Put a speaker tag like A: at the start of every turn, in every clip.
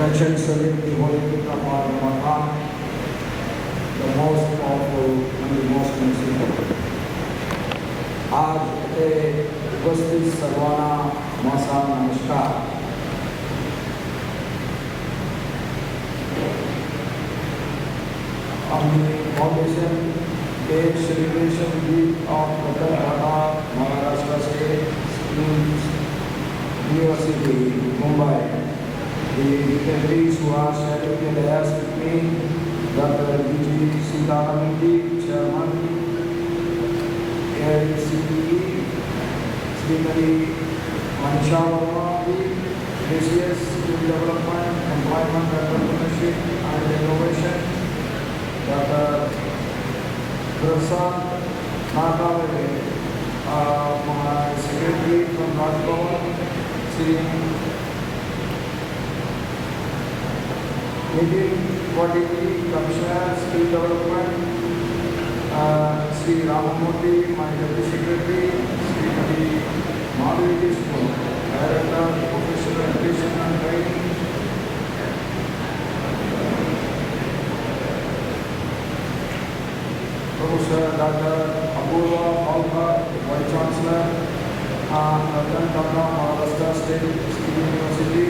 A: touch and salute the Holy Book of our Ramadan, the most powerful and the most merciful. आज के उपस्थित सर्वाना मासा नमस्कार. हमने foundation day celebration week of Ratan Tata Maharashtra state university Mumbai. The dignitaries who are sharing the dais with me, Dr. V.G. Sitaramandi, Chairman, AICTE, Srimati Manisha Verma, DCS, Skill Development, Employment, Entrepreneurship and Innovation, Dr. Prasad Nagavale, my secretary from Rajbhavan, Sri Meeting Coordinating Commissioner, Skill Development, Sri Ramamurthy, my Deputy Secretary, Sri Madhavi Deshmukh, Director, Professional Education and Training, Professor Dr. Apurva Paulkar, Vice Chancellor, Ratan Tata, Maharashtra State University,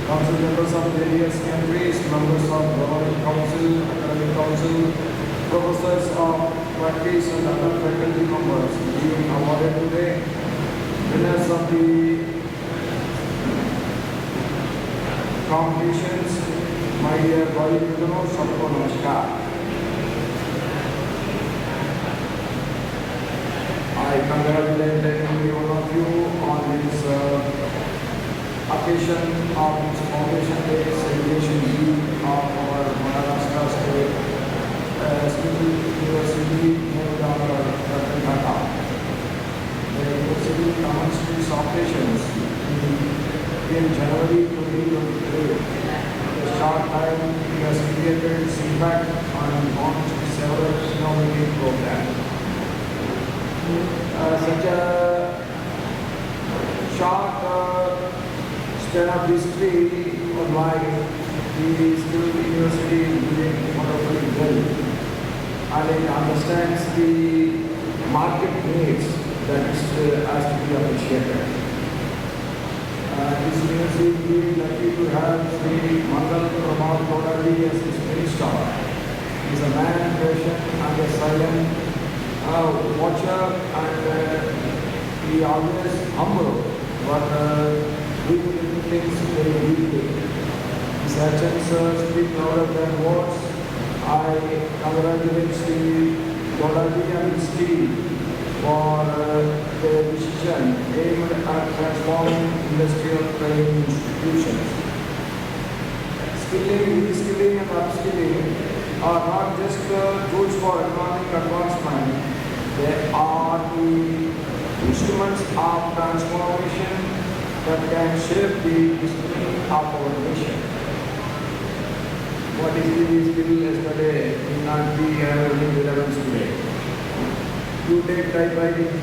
A: Council members of various countries, members of Governing Council, Academic Council, professors of faculties and other faculty members being awarded today, winners of the competitions, my dear Bhai Bhajano, Sabko Namaskar. I congratulate every one of you on this occasion of this Foundation Day celebration week of our Maharashtra State Skill University named after Ratan Tata. The university commenced its operations in January 2023. In a short time, it has created its impact and launched several innovative programs. Such a short span of history of life, the Skill University is doing wonderfully well, and it understands the market needs that is has to be appreciated. This university is really lucky to have Sri Mangal Pramod Kodali as its minister. He is a man, patient and a silent watcher, and he always humble, but doing things very deeply. His actions speak louder than words. I congratulate Sri Kodali and his team for their decision aimed at transforming industrial training institutions. Skilling, reskilling and upskilling are not just tools for economic advancement, they are the instruments of transformation that can shape the destiny of our nation. What is the skill yesterday will not be having any relevance today. You take typewriting.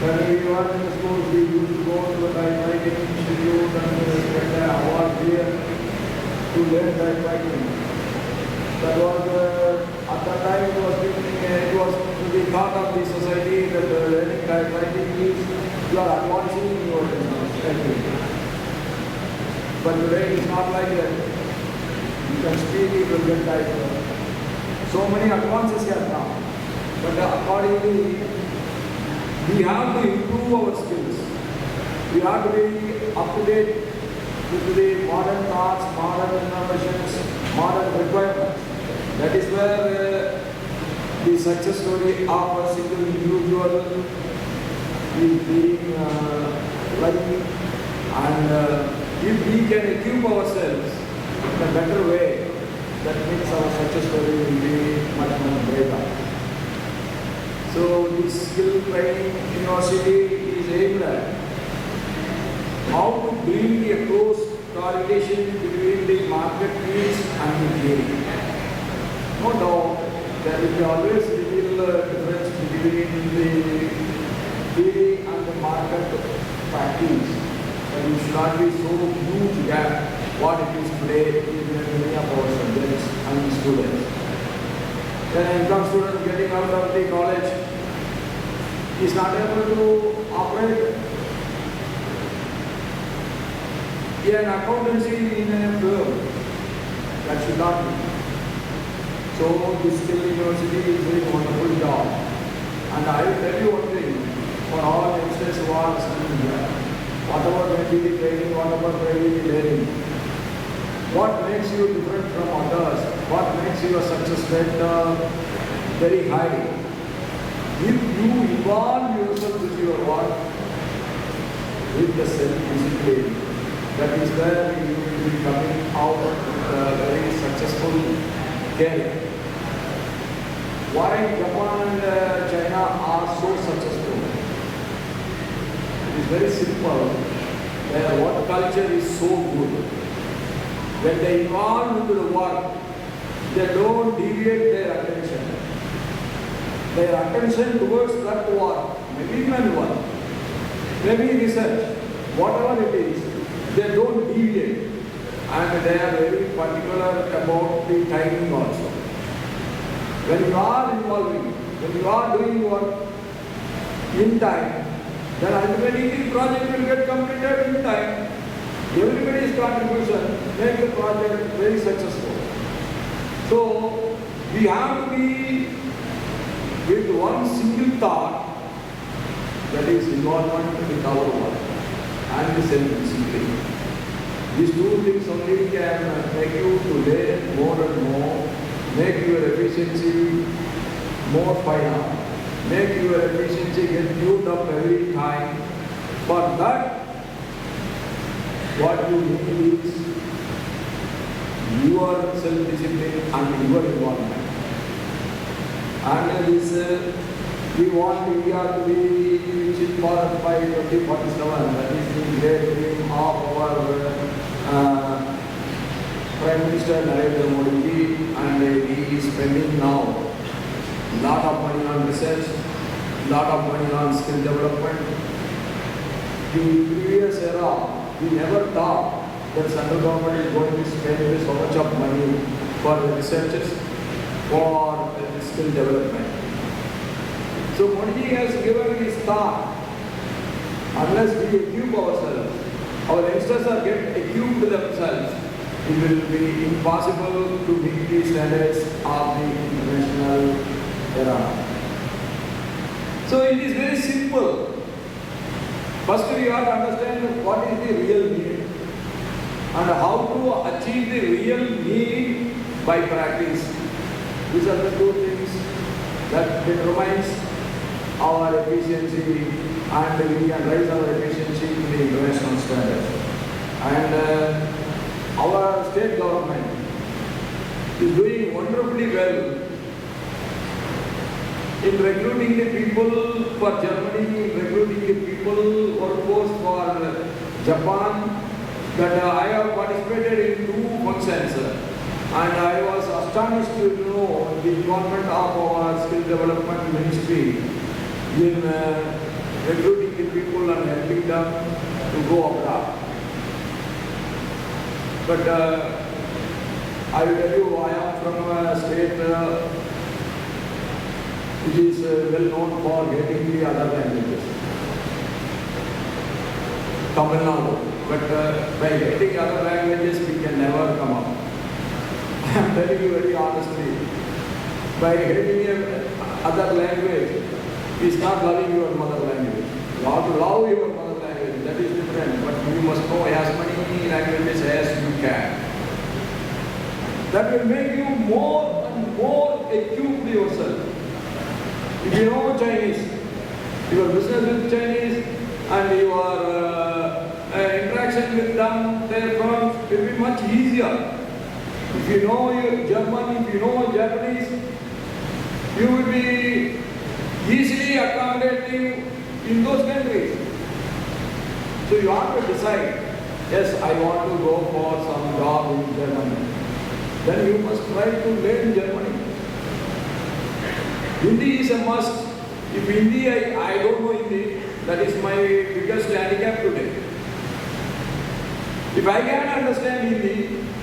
A: When we were in the schools, we used to go to the typewriting institute and get an award here to learn typewriting. That was, at that time, it was to the thought of the society that learning typewriting means you are advancing in your activity. But today it is not like that. You can speak, you will get typewriting. So many advances have come. But accordingly, we have to improve our skills. We have to be up to date with the modern thoughts, modern innovations, modern requirements. That is where the success story of a single individual is being likely. And if we can equip ourselves in a better way, that makes our success story will be much more greater. So this skill training university is aimed at how to bring a close correlation between the market needs and the theory. No doubt there will be always real difference between the theory and the market practice. There should not be so huge gap. what it is today in many of our subjects and students. When an income student getting out of the college is not able to operate an accountancy in a firm, that should not be. So this skill university is doing a wonderful job. And I will tell you one thing, for all youngsters who are studying here, whatever may be the training, whatever may be the learning, what makes you different from others, what makes your success rate very high, if you involve yourself with your work, with the self-discipline, that is where you will be coming out with a very successful career. Why Japan and China are so successful? It is very simple. Their work culture is so good. When they involve into the work, they don't deviate their attention. Their attention towards that work, maybe manual, maybe research, whatever it is, they don't deviate. And they are very particular about the timing also. When you are involving, when you are doing work in time, then ultimately the project will get completed in time. Everybody's contribution makes the project very successful. So we have to be with one single thought, that is involvement with our work and the self-discipline. These two things only can make you to learn more and more, make your efficiency more final, make your efficiency get tuned up every time. For that, what you need is your self-discipline and your involvement. And this, we want India to be reached by 2047. That is the great dream of our Prime Minister Narendra Modi, and he is spending now a lot of money on research, lot of money on skill development. The previous era, we never thought that central government is going to spend so much of money for the researchers, for the skill development. So Modi has given his thought, unless we equip ourselves, our youngsters are get equipped themselves, it will be impossible to meet the standards of the international era. So it is very simple. First we have to understand what is the real need and how to achieve the real need by practice. These are the two things that determines our efficiency, and we can raise our efficiency to the international standards. And our state government is doing wonderfully well in recruiting the people for Germany, recruiting the people workforce for Japan. That I have participated in 2 functions, and I was astonished to know the involvement of our skill development ministry in recruiting the people and helping them to go abroad. But I will tell you, I am from a state which is well known for getting the other languages, Tamil Nadu. But by getting other languages, we can never come up. I am telling you very honestly, by getting other language, is not loving your mother language. You have to love your mother language, that is different, but you must know as many languages as you can. That will make you more and more equipped yourself. If you know Chinese, your business with Chinese and your interaction with them, their firms will be much easier. If you know German, if you know Japanese, you will be easily accommodating in those countries. So you have to decide, yes, I want to go for some job in Germany. Then you must try to learn Germany. Hindi is a must. If Hindi, I don't know Hindi, that is my biggest handicap today. If I can understand Hindi,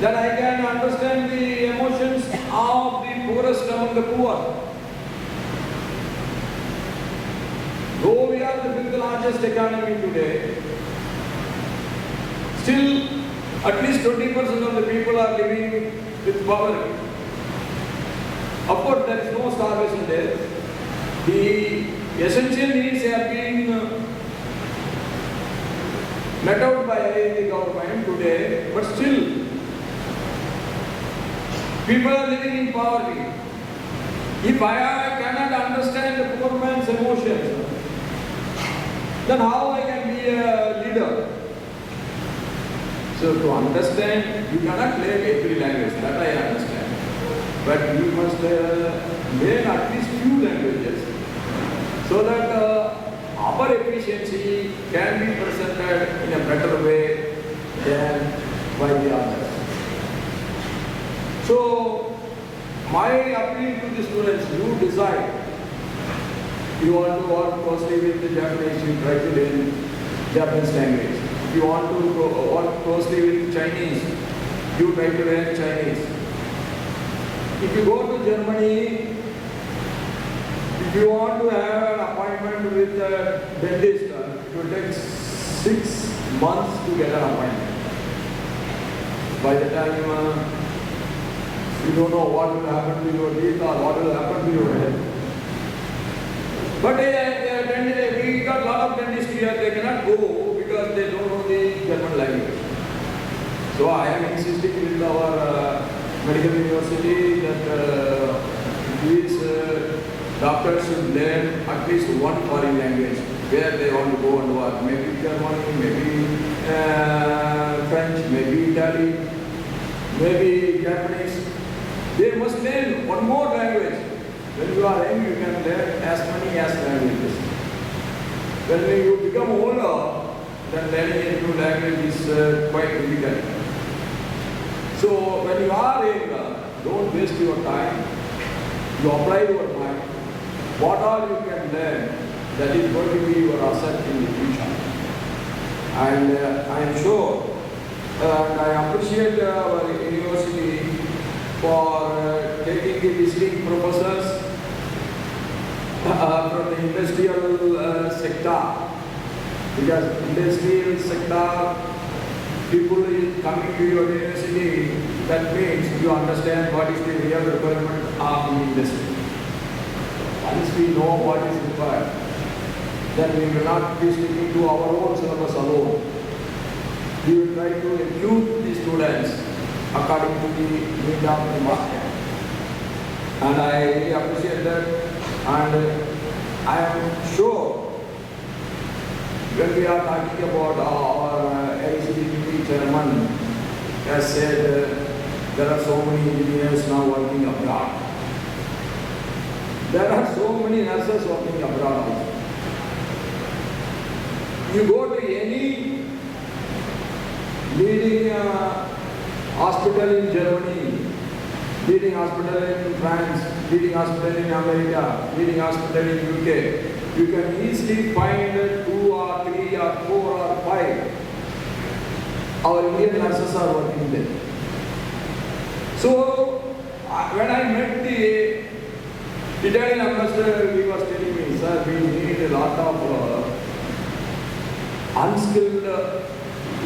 A: then I can understand the emotions of the poorest among the poor. Though we are the fifth largest economy today, still at least 20% of the people are living with poverty. Of course, there is no starvation there. The essential needs have been met out by the government today, but still people are living in poverty. If I cannot understand the poor man's emotions, then how I can be a leader? So to understand, you cannot learn every language, that I understand. But you must learn at least few languages so that our efficiency can be presented in a better way than by the others. So, my appeal to the students, you decide. You want to work closely with the Japanese, you try to learn Japanese language. If you want to work closely with Chinese, you try to learn Chinese. If you go to Germany, if you want to have an appointment with a dentist, it will take 6 months to get an appointment. By the time you don't know what will happen to your teeth or what will happen to your head. But we got a lot of dentists here, they cannot go because they don't know the German language. So I am insisting with our medical university that these doctors should learn at least one foreign language where they want to go and work. Maybe German, maybe French, maybe Italian, maybe Japanese. They must learn one more language. When you are young, you can learn as many as languages. When you become older, then learning a new language is quite difficult. So when you are young, don't waste your time. You apply your mind. What all you can learn, that is going to be your asset in the future. And I am sure, and I appreciate our university for taking the visiting professors from the industrial sector. Because industrial sector, people coming to your university, that means you understand what is the real requirement of the industry. Once we know what is required, then we will not be sticking to our own syllabus alone. We will try to recruit the students according to the need of the market. And I really appreciate that, and I am sure when we are talking about our ACDP chairman has said there are so many engineers now working abroad. There are so many nurses working abroad also. You go to any leading hospital in Germany, leading hospital in France, leading hospital in America, leading hospital in UK, you can easily find 2 or 3 or 4 or 5. Our Indian nurses are working there. So, when I met the Italian ambassador, he was telling me, sir, we need a lot of unskilled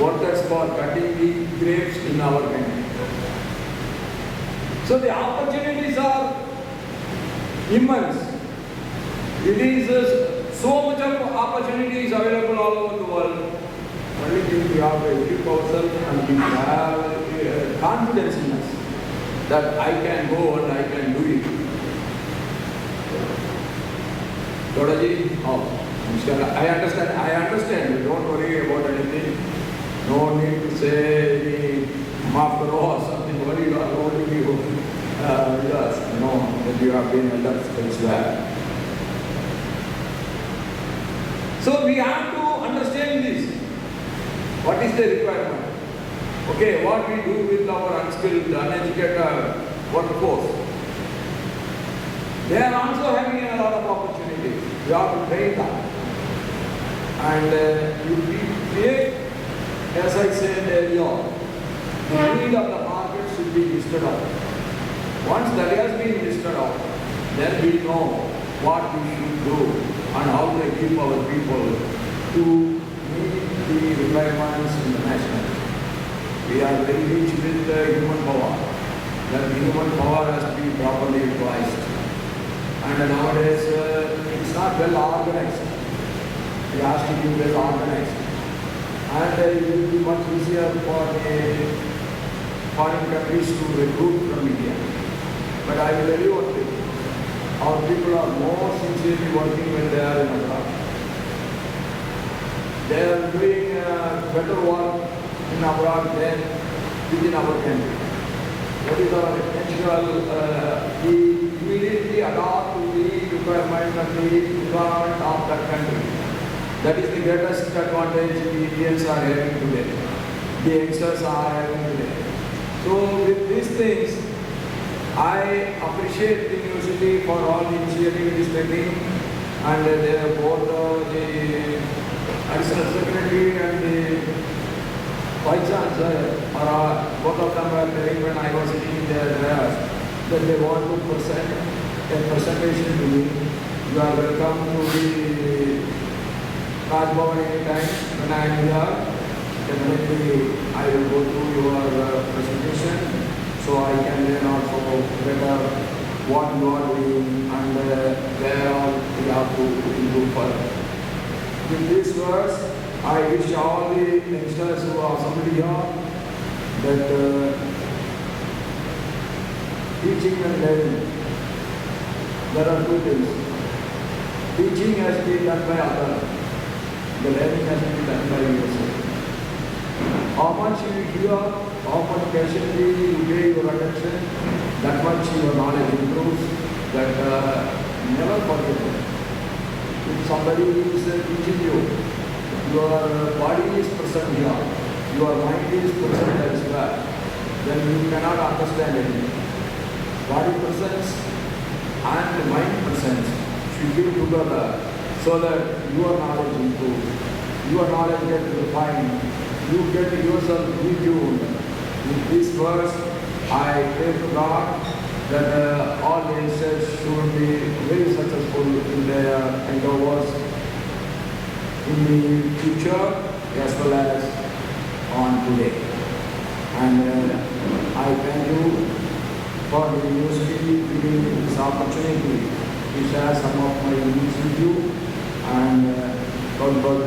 A: workers for cutting the grapes in our country. So the opportunities are immense. It is so much of opportunities available all over the world. Only thing we have to equip ourselves and we have confidence in us that I can go and I can do it. Dodaji, I understand. Don't worry about anything. No need to say Maaf karo or something. What you are holding you? Yes, no, that you have been elders elsewhere. So we have to understand this. What is the requirement? Okay, what we do with our unskilled, uneducated workforce? They are also having a lot of opportunities. You have to train them. And you create as I said earlier, the need of the market should be listed out. Once that has been listed out, then we know what we should do and how to equip our people to meet the requirements in the national. We are very rich with human power. That human power has to be properly utilized. And nowadays, it's not well organized. It has to be well organized. And it will be much easier for the foreign countries to recruit from India. But I will tell you one thing. Our people are more sincerely working when they are in abroad. They are doing better work in abroad than within our country. That is our natural, we immediately adopt the requirement of the environment of that country. That is the greatest advantage the Indians are having today. The youngsters are having today. So with these things, I appreciate the university for all the initiative it is taking, and both the additional secretary and the vice chancellor, both of them were telling when I was sitting in their class that they want to present a presentation to me. You are welcome to the Raj Bhavan anytime when I am here. Definitely I will go through your presentation, so I can learn also better what you are doing and where all we have to improve further. With these words, I wish all the youngsters who are assembled here that teaching and learning, there are two things. Teaching has to be done by others. The learning has to be done by yourself. How much you hear, how much patiently you pay your attention, that much your knowledge improves. That never forget it. If somebody is teaching you, your body is present here, your mind is present elsewhere, then you cannot understand anything. Body presence and mind presence should be together so that your knowledge improves, your knowledge gets refined, you get yourself retuned. With these words, I pray to God that all the youngsters should be very successful in their endeavors in the future as well as on today. And I thank you for the university giving me this opportunity to share some of my views with you. And God bless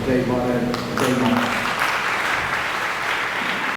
A: Jai Bharat, Jai Mata.